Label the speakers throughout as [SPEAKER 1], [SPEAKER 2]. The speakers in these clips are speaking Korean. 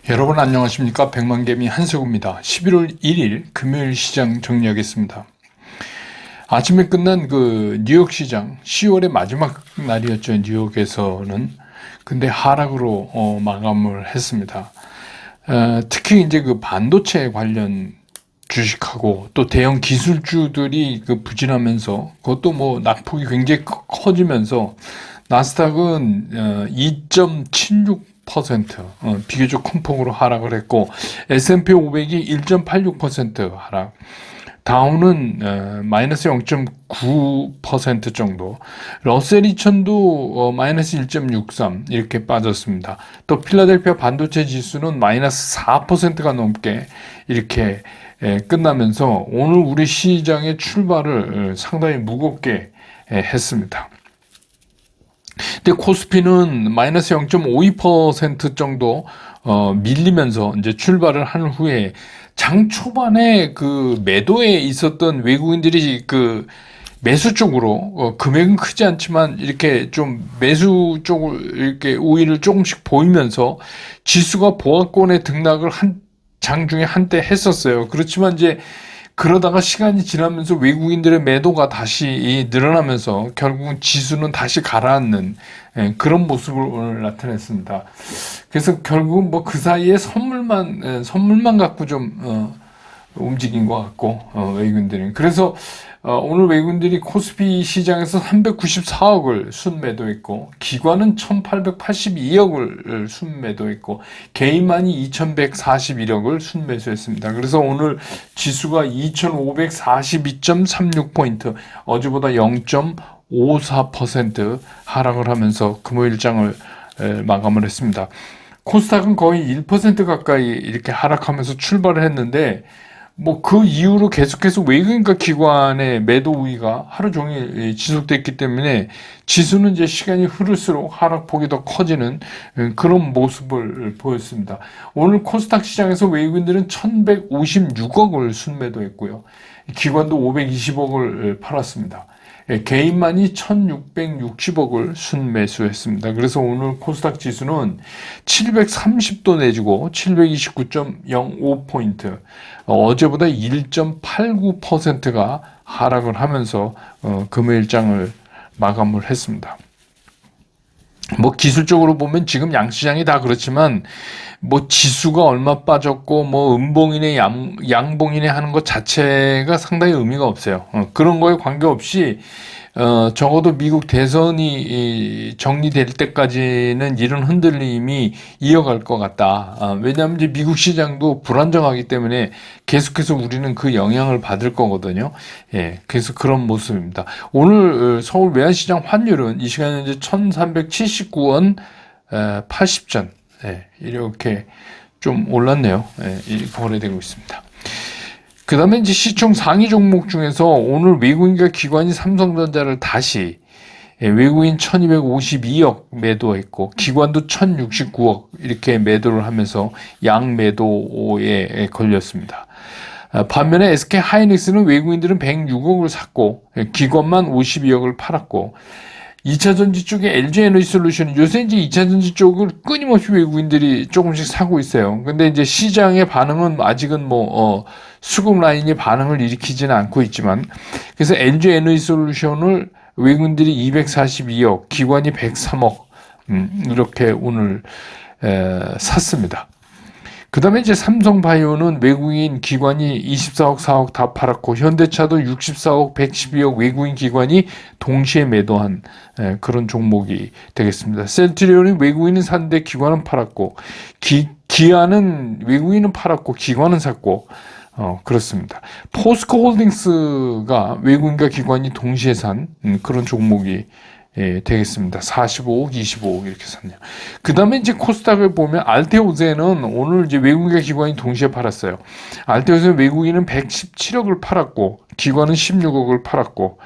[SPEAKER 1] 여러분 안녕하십니까? 백만개미 한석우입니다. 11월 1일 금요일 시장 정리하겠습니다. 아침에 끝난 그 뉴욕 시장 10월의 마지막 날이었죠. 뉴욕에서는. 근데 하락으로 마감을 했습니다. 특히 이제 그 반도체 관련 주식하고 또 대형 기술주들이 그 부진하면서 그것도 뭐 낙폭이 굉장히 커지면서 나스닥은 2.76% 비교적 큰 폭으로 하락을 했고 S&P 500이 1.86% 하락, 다우는 마이너스 0.9% 정도, 러셀 2000도 마이너스 1.63 이렇게 빠졌습니다. 또 필라델피아 반도체 지수는 마이너스 4%가 넘게 이렇게 끝나면서 오늘 우리 시장의 출발을 상당히 무겁게 했습니다. 근데 코스피는 마이너스 0.52% 정도 밀리면서 이제 출발을 한 후에 장 초반에 그 매도에 있었던 외국인들이 그 매수 쪽으로 금액은 크지 않지만 이렇게 좀 매수 쪽을 이렇게 우위를 조금씩 보이면서 지수가 보합권에 등락을 한 장 중에 한때 했었어요. 그렇지만 이제 그러다가 시간이 지나면서 외국인들의 매도가 다시 늘어나면서 결국은 지수는 다시 가라앉는 그런 모습을 오늘 나타냈습니다. 그래서 결국은 뭐 그 사이에 선물만 갖고 좀 움직인 것 같고 외국인들은. 그래서 오늘 외국인들이 코스피 시장에서 394억을 순매도했고 기관은 1882억을 순매도했고 개인만이 2141억을 순매수했습니다. 그래서 오늘 지수가 2542.36포인트, 어제보다 0.54% 하락을 하면서 금요일장을 마감을 했습니다. 코스닥은 거의 1% 가까이 이렇게 하락하면서 출발을 했는데 뭐 그 이후로 계속해서 외국인과 기관의 매도 우위가 하루 종일 지속됐기 때문에 지수는 이제 시간이 흐를수록 하락폭이 더 커지는 그런 모습을 보였습니다. 오늘 코스닥 시장에서 외국인들은 1156억을 순매도했고요. 기관도 520억을 팔았습니다. 개인만이 1660억을 순매수했습니다. 그래서 오늘 코스닥 지수는 730도 내지고 729.05포인트, 어제보다 1.89%가 하락을 하면서 금요일장을 마감을 했습니다. 뭐 기술적으로 보면 지금 양시장이 다 그렇지만 뭐 지수가 얼마 빠졌고 뭐 음봉이네 양봉이네 하는 것 자체가 상당히 의미가 없어요. 그런 거에 관계없이 적어도 미국 대선이 정리될 때까지는 이런 흔들림이 이어갈 것 같다. 왜냐하면 이제 미국 시장도 불안정하기 때문에 계속해서 우리는 그 영향을 받을 거거든요. 예, 그래서 그런 모습입니다. 오늘 서울 외환시장 환율은 이 시간에 이제 1379원 80전. 예, 이렇게 좀 올랐네요. 예, 거래되고 있습니다. 그 다음에 이제 시총 상위 종목 중에서 오늘 외국인과 기관이 삼성전자를 다시 외국인 1252억 매도했고 기관도 1069억 이렇게 매도를 하면서 양매도에 걸렸습니다. 반면에 SK 하이닉스는 외국인들은 106억을 샀고 기관만 52억을 팔았고 2차전지 쪽에 LG에너지솔루션, 요새 이제 2차전지 쪽을 끊임없이 외국인들이 조금씩 사고 있어요. 근데 이제 시장의 반응은 아직은 수급 라인이 반응을 일으키지는 않고 있지만, 그래서 LG에너지솔루션을 외국인들이 242억, 기관이 103억, 이렇게 오늘 샀습니다. 그 다음에 이제 삼성바이오는 외국인 기관이 24억, 4억 다 팔았고, 현대차도 64억, 112억 외국인 기관이 동시에 매도한 그런 종목이 되겠습니다. 셀트리온이 외국인은 샀는데 기관은 팔았고, 기아는 외국인은 팔았고, 기관은 샀고, 그렇습니다. 포스코 홀딩스가 외국인과 기관이 동시에 산 그런 종목이 되겠습니다. 45억, 25억 이렇게 샀네요. 그 다음에 이제 코스닥을 보면 알테오제는 오늘 이제 외국인과 기관이 동시에 팔았어요. 알테오제 외국인은 117억을 팔았고 기관은 16억을 팔았고,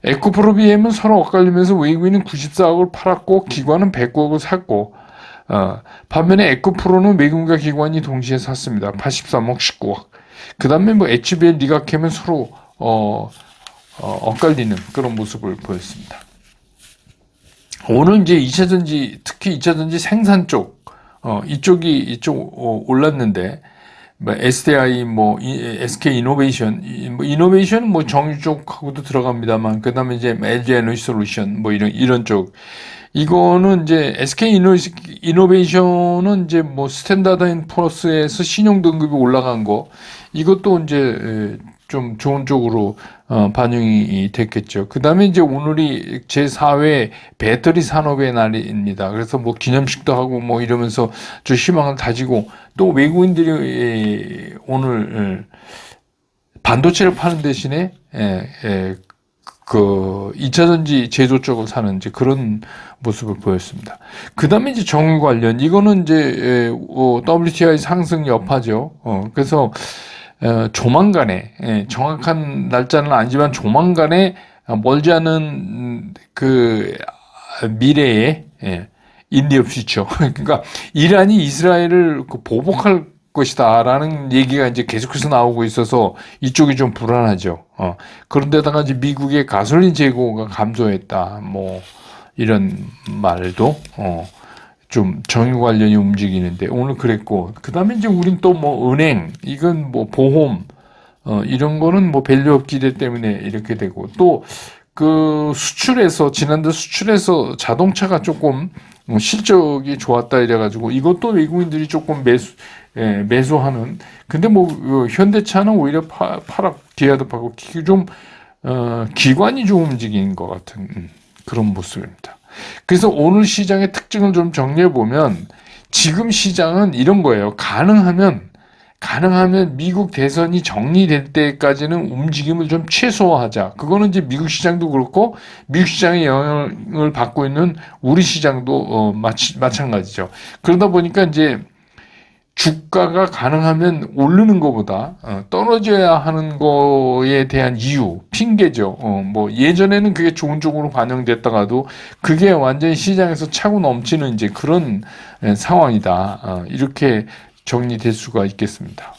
[SPEAKER 1] 에코프로비엠은 서로 엇갈리면서 외국인은 94억을 팔았고 기관은 109억을 샀고, 반면에 에코프로는 외국인과 기관이 동시에 샀습니다. 83억, 19억. 그 다음에 뭐 HBL, 리가캠은 서로 엇갈리는 그런 모습을 보였습니다. 오늘 이제 2차전지, 특히 2차전지 생산 쪽, 이쪽 올랐는데, 뭐 SDI SK 이노베이션 이노베이션 정유 쪽하고도 들어갑니다만, 그다음에 이제 LG 에너지 솔루션 이런 쪽, 이거는 이제 SK 이노베이션은 이제 스탠다드 앤 포어스에서 신용 등급이 올라간 거, 이것도 이제 좀 좋은 쪽으로 반영이 됐겠죠. 그 다음에 이제 오늘이 제4회 배터리 산업의 날입니다. 그래서 기념식도 하고 이러면서 좀 희망을 다지고, 또 외국인들이 오늘 반도체를 파는 대신에 그 2차전지 제조 쪽을 사는 이제 그런 모습을 보였습니다. 그 다음에 이제 정유 관련, 이거는 이제 WTI 상승 여파죠. 그래서 조만간에, 정확한 날짜는 아니지만 조만간에 멀지 않은 그 미래에, 인디어 퓨처, 그러니까 이란이 이스라엘을 보복할 것이다라는 얘기가 이제 계속해서 나오고 있어서 이쪽이 좀 불안하죠. 그런데다가 이제 미국의 가솔린 재고가 감소했다, 이런 말도 좀 정유 관련이 움직이는데 오늘 그랬고, 그 다음에 이제 우린 또 은행, 이건 보험, 이런 거는 밸류업 기대 때문에 이렇게 되고, 또 그 지난달 수출에서 자동차가 조금 실적이 좋았다 이래가지고 이것도 외국인들이 조금 매수하는. 근데 현대차는 오히려 기아도 좀 기관이 좀 움직이는 것 같은 그런 모습입니다. 그래서 오늘 시장의 특징을 좀 정리해 보면, 지금 시장은 이런 거예요. 가능하면 미국 대선이 정리될 때까지는 움직임을 좀 최소화하자. 그거는 이제 미국 시장도 그렇고, 미국 시장의 영향을 받고 있는 우리 시장도 마찬가지죠. 그러다 보니까 이제 주가가 가능하면 오르는 것보다 떨어져야 하는 거에 대한 이유, 핑계죠. 예전에는 그게 좋은 쪽으로 반영됐다가도 그게 완전히 시장에서 차고 넘치는 이제 그런 상황이다. 이렇게 정리될 수가 있겠습니다.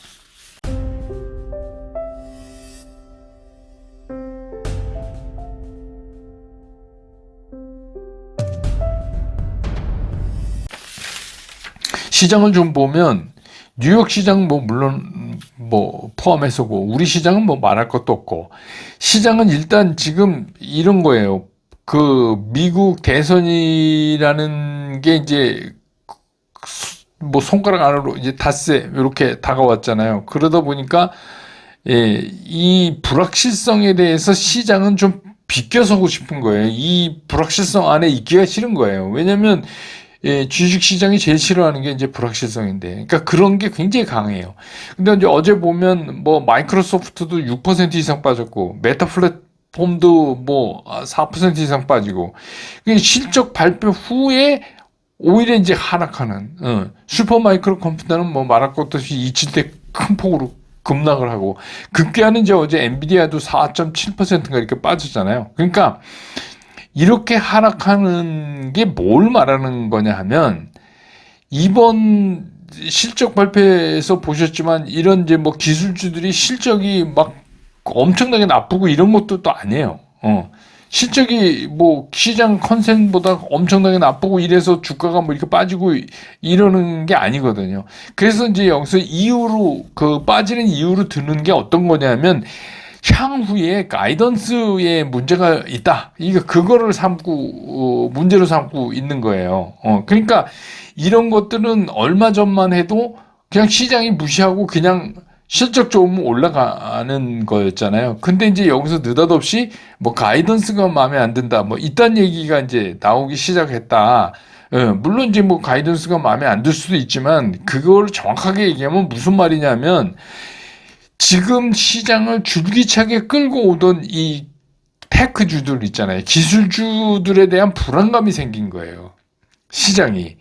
[SPEAKER 1] 시장을 좀 보면 뉴욕 시장 물론 포함해서고, 우리 시장은 말할 것도 없고, 시장은 일단 지금 이런 거예요. 그 미국 대선이라는 게 이제 손가락 안으로 이제 닷새 이렇게 다가왔잖아요. 그러다 보니까 이 불확실성에 대해서 시장은 좀 비껴서고 싶은 거예요. 이 불확실성 안에 있기가 싫은 거예요. 왜냐면 주식시장이 제일 싫어하는 게 이제 불확실성인데, 그러니까 그런 게 굉장히 강해요. 근데 이제 어제 보면 마이크로소프트도 6% 이상 빠졌고, 메타 플랫폼도 4% 이상 빠지고, 실적 발표 후에 오히려 이제 하락하는, 슈퍼마이크로 컴퓨터는 말할 것도 없이 2,7대 큰 폭으로 급락을 하고, 급기야는 이제 어제 엔비디아도 4.7%인가 이렇게 빠졌잖아요. 그러니까 이렇게 하락하는 게 뭘 말하는 거냐 하면, 이번 실적 발표에서 보셨지만 이런 이제 기술주들이 실적이 엄청나게 나쁘고 이런 것도 또 아니에요. 실적이 시장 컨센보다 엄청나게 나쁘고 이래서 주가가 이렇게 빠지고 이러는 게 아니거든요. 그래서 이제 여기서 빠지는 이유로 드는 게 어떤 거냐면, 향후에 가이던스에 문제가 있다. 그거를 문제로 삼고 있는 거예요. 그러니까 이런 것들은 얼마 전만 해도 그냥 시장이 무시하고 그냥 실적 좋으면 올라가는 거였잖아요. 근데 이제 여기서 느닷없이 가이던스가 마음에 안 든다. 이딴 얘기가 이제 나오기 시작했다. 물론 이제 가이던스가 마음에 안 들 수도 있지만, 그걸 정확하게 얘기하면 무슨 말이냐면, 지금 시장을 줄기차게 끌고 오던 이 테크주들 있잖아요. 기술주들에 대한 불안감이 생긴 거예요. 시장이.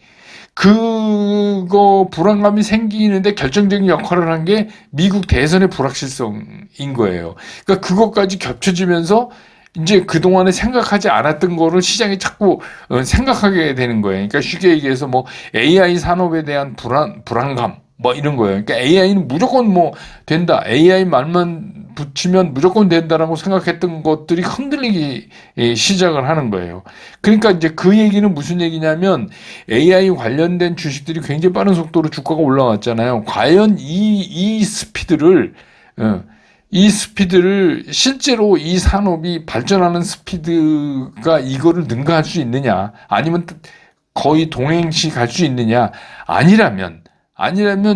[SPEAKER 1] 그거 불안감이 생기는데 결정적인 역할을 한 게 미국 대선의 불확실성인 거예요. 그러니까 그것까지 겹쳐지면서 이제 그동안에 생각하지 않았던 거를 시장이 자꾸 생각하게 되는 거예요. 그러니까 쉽게 얘기해서 AI 산업에 대한 불안감, 이런 거예요. 그러니까 AI는 무조건 된다. AI 말만 붙이면 무조건 된다라고 생각했던 것들이 흔들리기 시작을 하는 거예요. 그러니까 이제 그 얘기는 무슨 얘기냐면 AI 관련된 주식들이 굉장히 빠른 속도로 주가가 올라왔잖아요. 과연 이 스피드를 실제로 이 산업이 발전하는 스피드가 이거를 능가할 수 있느냐, 아니면 거의 동행시 갈 수 있느냐, 아니라면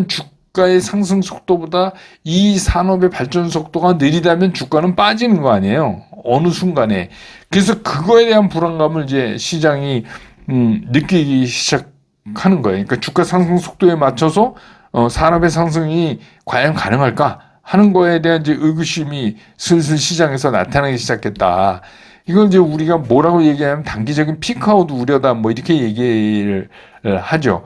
[SPEAKER 1] 주가의 상승 속도보다 이 산업의 발전 속도가 느리다면 주가는 빠지는 거 아니에요. 어느 순간에. 그래서 그거에 대한 불안감을 이제 시장이 느끼기 시작하는 거예요. 그러니까 주가 상승 속도에 맞춰서 산업의 상승이 과연 가능할까 하는 거에 대한 이제 의구심이 슬슬 시장에서 나타나기 시작했다. 이걸 이제 우리가 뭐라고 얘기하면 단기적인 피크아웃 우려다, 뭐 이렇게 얘기를 하죠.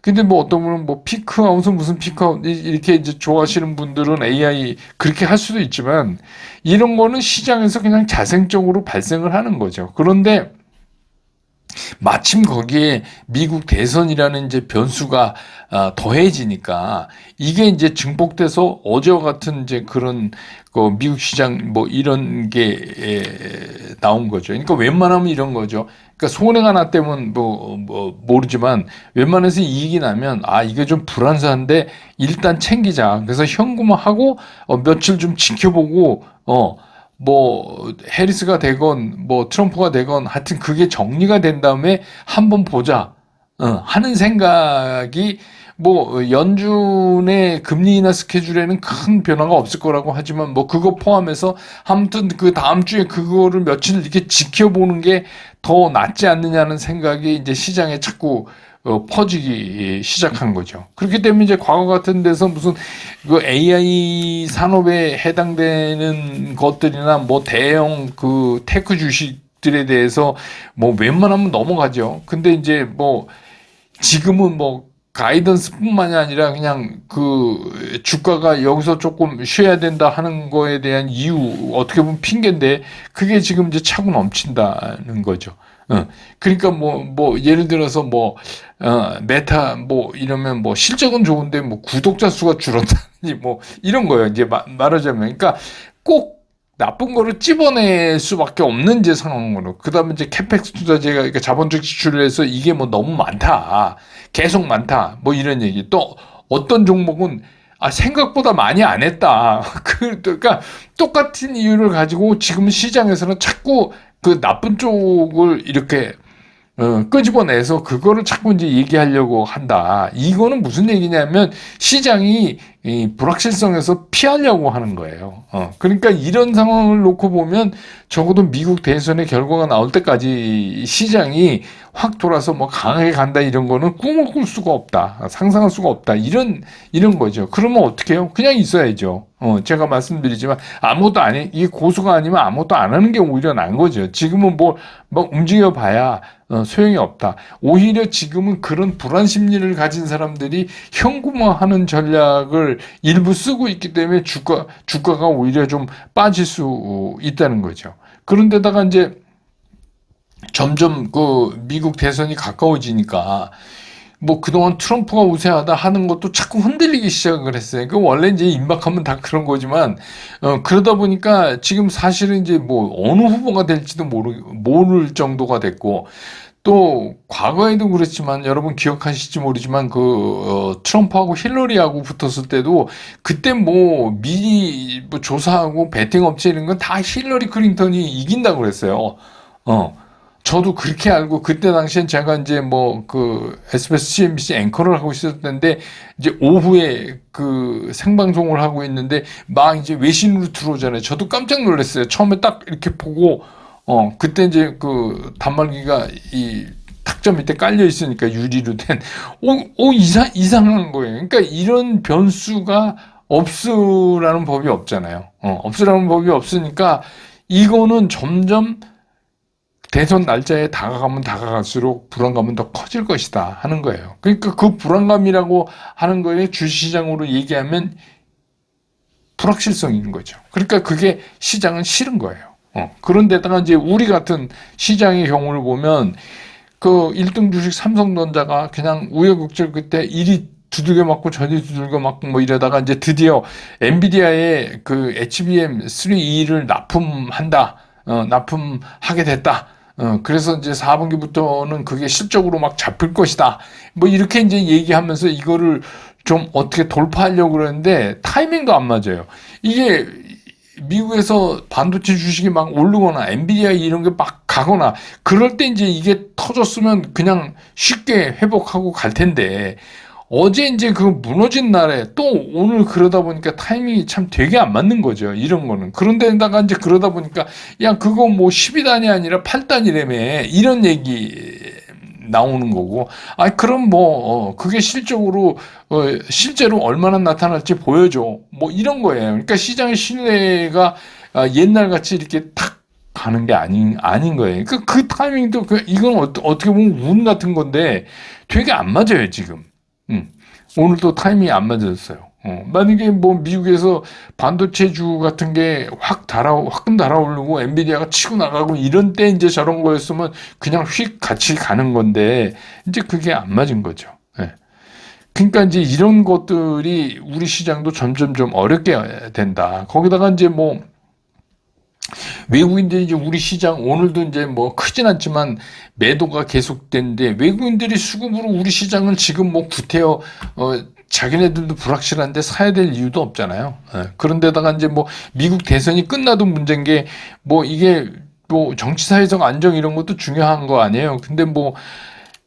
[SPEAKER 1] 근데 뭐 어떤 분은 뭐 피크아웃은 무슨 피크아웃 이렇게 이제 좋아하시는 분들은 AI 그렇게 할 수도 있지만, 이런 거는 시장에서 그냥 자생적으로 발생을 하는 거죠. 그런데 마침 거기에 미국 대선이라는 이제 변수가 더해지니까 이게 이제 증폭돼서 어제와 같은 이제 그런 그 미국 시장 뭐 이런 게 나온 거죠. 그러니까 웬만하면 이런 거죠. 그러니까 손해가 났다면 뭐 모르지만 웬만해서 이익이 나면 이게 좀 불안사한데 일단 챙기자. 그래서 현금화하고 며칠 좀 지켜보고 뭐 해리스가 되건 뭐 트럼프가 되건 하여튼 그게 정리가 된 다음에 한번 보자 하는 생각이, 뭐 연준의 금리 인하 스케줄에는 큰 변화가 없을 거라고 하지만 뭐 그거 포함해서 아무튼 그 다음 주에 그거를 며칠 이렇게 지켜보는 게 더 낫지 않느냐는 생각이 이제 시장에 자꾸 퍼지기 시작한 거죠. 그렇기 때문에 이제 과거 같은 데서 무슨 그 AI 산업에 해당되는 것들이나 뭐 대형 그 테크 주식들에 대해서 뭐 웬만하면 넘어가죠. 근데 이제 뭐 지금은 뭐 가이던스뿐만이 아니라 그냥 그 주가가 여기서 조금 쉬어야 된다 하는 거에 대한 이유, 어떻게 보면 핑계인데 그게 지금 이제 차고 넘친다는 거죠. 그러니까 뭐 예를 들어서 뭐 메타 뭐 이러면 뭐 실적은 좋은데 뭐 구독자 수가 줄었다니 뭐 이런 거예요. 이제 말하자면, 그러니까 꼭 나쁜 거를 찝어낼 수밖에 없는 이제 상황으로. 그다음에 이제 캐펙스 투자제가, 그러니까 자본적 지출을 해서 이게 뭐 너무 많다, 계속 많다, 뭐 이런 얘기. 또 어떤 종목은 생각보다 많이 안 했다. 그러니까 똑같은 이유를 가지고 지금 시장에서는 자꾸 그 나쁜 쪽을 이렇게 끄집어내서 그거를 자꾸 이제 얘기하려고 한다. 이거는 무슨 얘기냐면 시장이 이 불확실성에서 피하려고 하는 거예요. 그러니까 이런 상황을 놓고 보면 적어도 미국 대선의 결과가 나올 때까지 시장이 확 돌아서 뭐 강하게 간다 이런 거는 꿈을 꿀 수가 없다. 상상할 수가 없다. 이런 거죠. 그러면 어떻게 해요? 그냥 있어야죠. 제가 말씀드리지만 아무것도 안 해. 이게 고수가 아니면 아무것도 안 하는 게 오히려 나은 거죠. 지금은 뭐 움직여 봐야 소용이 없다. 오히려 지금은 그런 불안 심리를 가진 사람들이 현금화하는 전략을 일부 쓰고 있기 때문에 주가가 오히려 좀 빠질 수 있다는 거죠. 그런데다가 이제 점점 그 미국 대선이 가까워지니까 뭐 그동안 트럼프가 우세하다 하는 것도 자꾸 흔들리기 시작을 했어요. 그 원래 이제 임박하면 다 그런 거지만 그러다 보니까 지금 사실은 이제 뭐 어느 후보가 될지도 모를 정도가 됐고, 또 과거에도 그랬지만 여러분 기억하실지 모르지만 그 트럼프하고 힐러리하고 붙었을 때도 그때 뭐 미리 뭐 조사하고 베팅 업체 이런 건 다 힐러리 클린턴이 이긴다고 그랬어요. 저도 그렇게 알고, 그때 당시엔 제가 이제 뭐 그 SBS, CNBC 앵커를 하고 있었을 텐데 이제 오후에 그 생방송을 하고 있는데 막 이제 외신으로 들어오잖아요. 저도 깜짝 놀랐어요. 처음에 딱 이렇게 보고 그때 이제 그 단말기가 이 탁자 밑에 깔려 있으니까 유리로 된, 이상한 거예요. 그러니까 이런 변수가 없으라는 법이 없잖아요. 없으라는 법이 없으니까 이거는 점점 대선 날짜에 다가가면 다가갈수록 불안감은 더 커질 것이다 하는 거예요. 그러니까 그 불안감이라고 하는 거에 주시장으로 얘기하면 불확실성인 거죠. 그러니까 그게 시장은 싫은 거예요. 그런데다가 이제 우리 같은 시장의 경우를 보면 그 1등 주식 삼성전자가 그냥 우여곡절 그때 일이 두들겨 맞고 저리 두들겨 맞고 뭐 이러다가 이제 드디어 엔비디아의 그 HBM3E를 납품한다. 납품하게 됐다. 그래서 이제 4분기부터는 그게 실적으로 막 잡힐 것이다. 뭐 이렇게 이제 얘기하면서 이거를 좀 어떻게 돌파하려고 그러는데 타이밍도 안 맞아요. 이게 미국에서 반도체 주식이 막 오르거나 엔비디아 이런 게 막 가거나 그럴 때 이제 이게 터졌으면 그냥 쉽게 회복하고 갈 텐데 어제 이제 그 무너진 날에 또 오늘 그러다 보니까 타이밍이 참 되게 안 맞는 거죠. 이런 거는. 그런데다가 이제 그러다 보니까 야 그거 뭐 12단이 아니라 8단이라며 이런 얘기 나오는 거고 그럼 뭐 그게 실적으로 실제로 얼마나 나타날지 보여줘 뭐 이런 거예요. 그러니까 시장의 신뢰가 옛날 같이 이렇게 탁 가는 게 아닌 거예요. 그 타이밍도 이건 어떻게 보면 운 같은 건데 되게 안 맞아요 지금. 오늘도 타이밍이 안 맞았어요. 만약에 뭐 미국에서 반도체주 같은 게 화끈 달아오르고 엔비디아가 치고 나가고 이런 때 이제 저런 거였으면 그냥 휙 같이 가는 건데 이제 그게 안 맞은 거죠. 예. 그러니까 이제 이런 것들이 우리 시장도 점점 좀 어렵게 된다. 거기다가 이제 뭐 외국인들이 이제 우리 시장 오늘도 이제 뭐 크진 않지만 매도가 계속되는데 외국인들이 수급으로 우리 시장은 지금 뭐 구태여 자기네들도 불확실한데 사야 될 이유도 없잖아요. 그런데다가 이제 뭐 미국 대선이 끝나도 문제인 게 뭐 이게 뭐 정치 사회적 안정 이런 것도 중요한 거 아니에요. 근데 뭐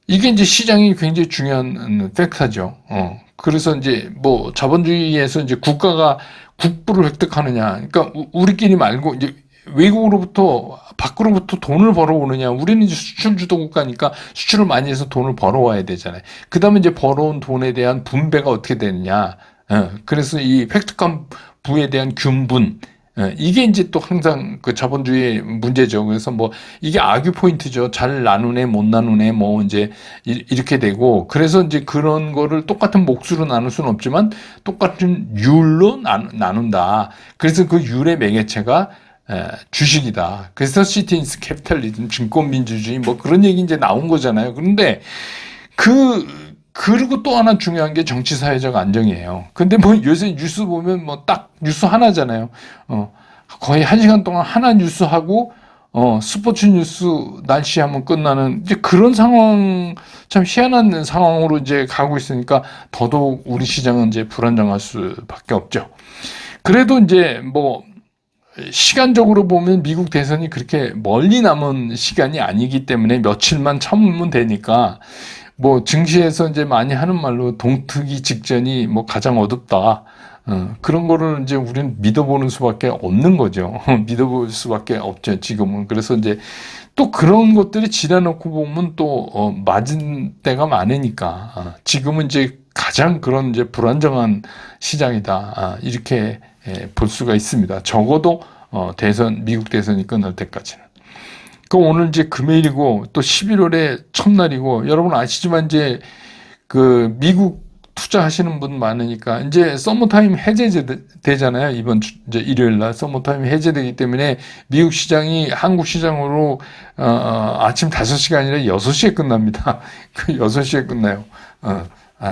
[SPEAKER 1] 이게 이제 시장이 굉장히 중요한 팩터죠. 그래서 이제 뭐 자본주의에서 이제 국가가 국부를 획득하느냐. 그러니까 우리끼리 말고 이제 외국으로부터 밖으로부터 돈을 벌어오느냐. 우리는 이제 수출 주도 국가니까 수출을 많이 해서 돈을 벌어와야 되잖아요. 그다음에 이제 벌어온 돈에 대한 분배가 어떻게 되느냐. 그래서 이 획득한 부에 대한 균분. 이게 이제 또 항상 그 자본주의의 문제죠. 그래서 뭐 이게 악유 포인트죠. 잘 나누네, 못 나누네, 뭐 이제 이렇게 되고 그래서 이제 그런 거를 똑같은 몫으로 나눌 수는 없지만 똑같은 율로 나눈다. 그래서 그 율의 매개체가 주식이다. 그래서 시티인스 캐피탈리즘, 증권민주주의 뭐 그런 얘기 이제 나온 거잖아요. 그런데 그리고 또 하나 중요한 게 정치 사회적 안정이에요. 근데 뭐 요새 뉴스 보면 뭐 딱 뉴스 하나잖아요. 거의 1시간 동안 하나 뉴스 하고 스포츠 뉴스 날씨하면 끝나는 이제 그런 상황 참 희한한 상황으로 이제 가고 있으니까 더더욱 우리 시장은 이제 불안정할 수밖에 없죠. 그래도 이제 뭐 시간적으로 보면 미국 대선이 그렇게 멀리 남은 시간이 아니기 때문에 며칠만 참으면 되니까 뭐 증시에서 이제 많이 하는 말로 동트기 직전이 뭐 가장 어둡다. 그런 거를 이제 우리는 믿어보는 수밖에 없는 거죠. 믿어볼 수밖에 없죠, 지금은. 그래서 이제 또 그런 것들이 지나놓고 보면 또, 맞은 때가 많으니까. 지금은 이제 가장 그런 이제 불안정한 시장이다. 이렇게 볼 수가 있습니다. 적어도, 미국 대선이 끝날 때까지는. 그 오늘 이제 금요일이고 또 11월의 첫날이고 여러분 아시지만 이제 그 미국 투자하시는 분 많으니까 이제 서머타임 해제되잖아요. 이번 이제 일요일 날 서머타임 해제되기 때문에 미국 시장이 한국 시장으로 아침 5시가 아니라 6시에 끝납니다. 그 6시에 끝나요.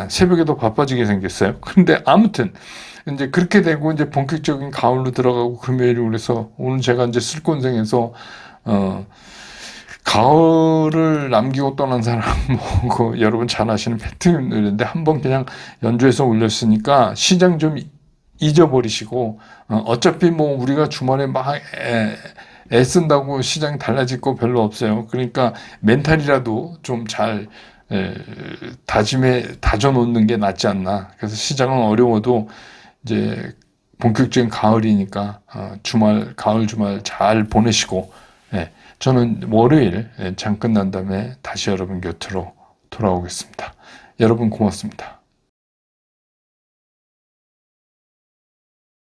[SPEAKER 1] 새벽에도 바빠지게 생겼어요. 근데 아무튼 이제 그렇게 되고 이제 본격적인 가을로 들어가고 금요일이 그래서 오늘 제가 이제 술곤생에서 가을을 남기고 떠난 사람, 뭐, 여러분 잘 아시는 패트린 노래인데 한번 그냥 연주해서 올렸으니까 시장 좀 잊어버리시고, 어차피 뭐 우리가 주말에 막 애쓴다고 시장이 달라질 거 별로 없어요. 그러니까 멘탈이라도 좀 잘 다져놓는 게 낫지 않나. 그래서 시장은 어려워도 이제 본격적인 가을이니까 가을 주말 잘 보내시고, 저는 월요일 장 끝난 다음에 다시 여러분 곁으로 돌아오겠습니다. 여러분 고맙습니다.